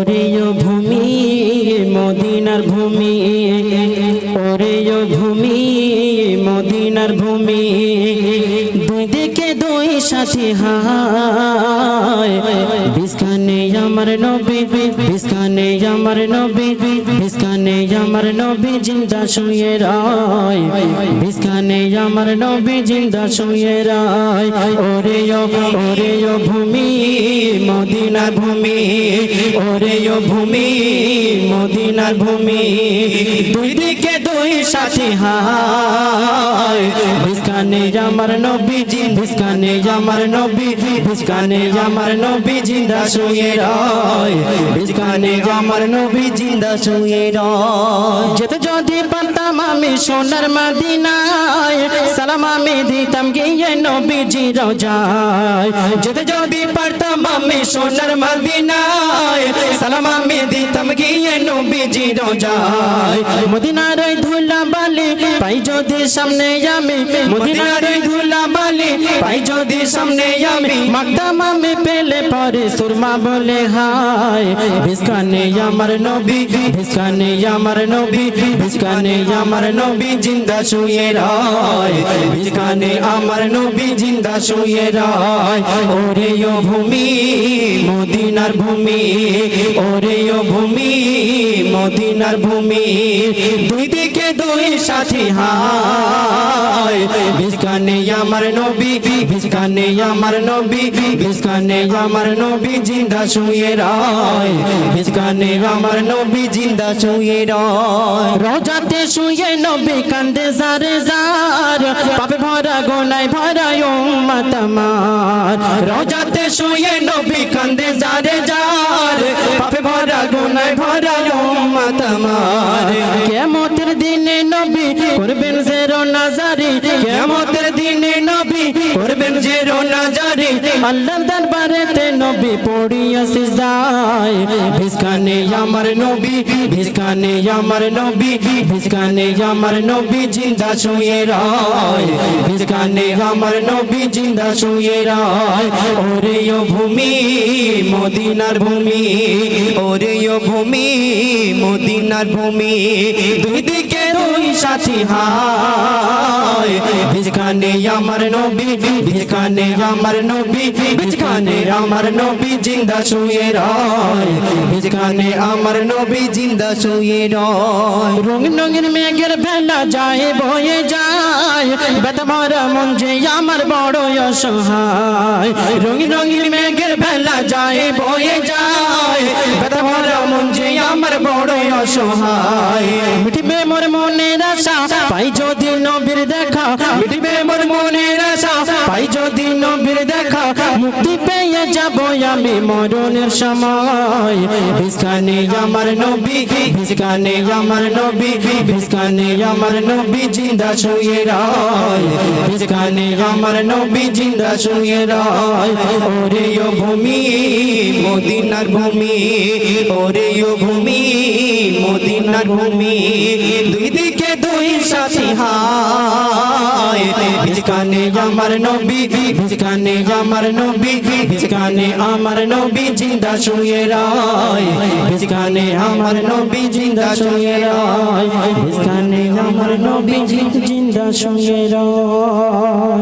ওরে ভূমি মদিনার ভূমি, ওরে ভূমি মদিনার ভূমি, দুই দিকে দুই সাথী হায়, বিস্কানে আমার নবী, বিস্কানে আমার নবী, বিস্কানে আমার নবী জিন্দা শুয়ে রায়, বিস্কানে আমার নবী জিন্দা শুয়ে রায়। ওরে ভূমি মদিনার ভূমি, ওরে ভূমি মদিনার ভূমি, দুই দিকে দুই সাথী হায়, বিস্কানে আমার নবী, বিস্কানে আমার নবী, বিস্কানে আমার নবী জিন্দা শুয়ে রায়, বিস্কানে আমার নবী জিন্দা শুয়ে রায়। যেতে যদি পারতাম আমি সোনার মদিনায়, সালাম আমি দিতাম গিয়ে নবীজি রওজায়। যেতে যদি পারতাম আমি সোনার মদিনায়, সালাম আমি দিতাম গিয়ে নবীজি রওজায়। মদিনার ওই ধুলা বালি পাই যদি সামনে আমি, মদিনার ওই ধুলা বালি পাই যদি সামনে আমি, মাকদাম আমি পেলে পরে সুরমা বলে হায়, বিস্কানে আমার নবী, বিস্কানে আমার নবী, বিস্কানে আমার নবী জিন্দা শুয়ে রায়, বিস্কানে আমার নবী জিন্দা শুয়ে রায়। ওরে ভূমি মদিনার ভূমি, ওরে ভূমি মদিনার ভূমি, দুই দিকে দুই সাথী হায়, বিস্কানে আমার নবী, বিস্কানে আমার নবী, বিস্কানে আমার নবী জিন্দা শুয়ে রায়, বিস্কানে আমার নবী জিন্দা শুয়ে রায়। রওজাতে শুয়ে নবী কান্দে জারে জার, পাপে ভরা গোনায় ভরা উম্মত আমার। রওজাতে শুয়ে নবী কান্দে জারে জার, পাপে ভরা গোনায় ভরা উম্মত আমার। কিয়ামতের দিনে নবী করবেন জেরো নাজারি, কিয়ামতের দিনে নবী করবেন জেরো নাজারি, আল্লাহর দরবারেতে নবী পড়িয়া সিজদায়, বিস্কানে আমার নবী, বিস্কানে আমার নবী, বিস্কানে আমার নবী জিন্দা শুয়ে রায়, বিস্কানে আমার নবী জিন্দা শুয়ে রায়। ওরে ভূমি মদিনার ভূমি, ওরে ভূমি মদিনার ভূমি, দুই দিকে দুই সাথী হায়, বিস্কানে আমার নবী, বিস্কানে আমার নবী, বিস্কানে আমার নবী জিন্দা শুয়ে রায়, বিস্কানে আমার নবী জিন্দা শুয়ে রায়। রঙিন রঙিন মেঘের বেলা যায় বয়ে যায়, ব্যথা ভরা মন যে আমার বড় অসহায়। রঙিন রঙিন মেঘের বেলা যায় বয়ে যায়, ব্যথা ভরা মন যে আমার বড় অসহায়। মিটিবে মোর মনের আশা পাই যদি নবীর দেখা, মিটিবে মোর মনের আশা পাই যদি নবীর দেখা, মুক্তি পেয়ে যাব আমি মরণের সময়, বিস্কানে আমার নবী, বিস্কানে আমার নবী, বিস্কানে আমার নবী জিন্দা শুয়ে রায়, বিস্কানে আমার নবী জিন্দা শুয়ে রায়। ওরে ভূমি মদিনার ভূমি, ওরে ভূমি মদিনার ভূমি, দুই দিকে দুই সাথী হায়, বিস্কানে আমার নবী, বিস্কানে আমার নবী, বিস্কানে আমার নবী জিন্দা শুয়ে রায়, বিস্কানে আমার নবী জিন্দা শুয়ে রায়, বিস্কানে আমার নবী জিন্দা শুয়ে রায়।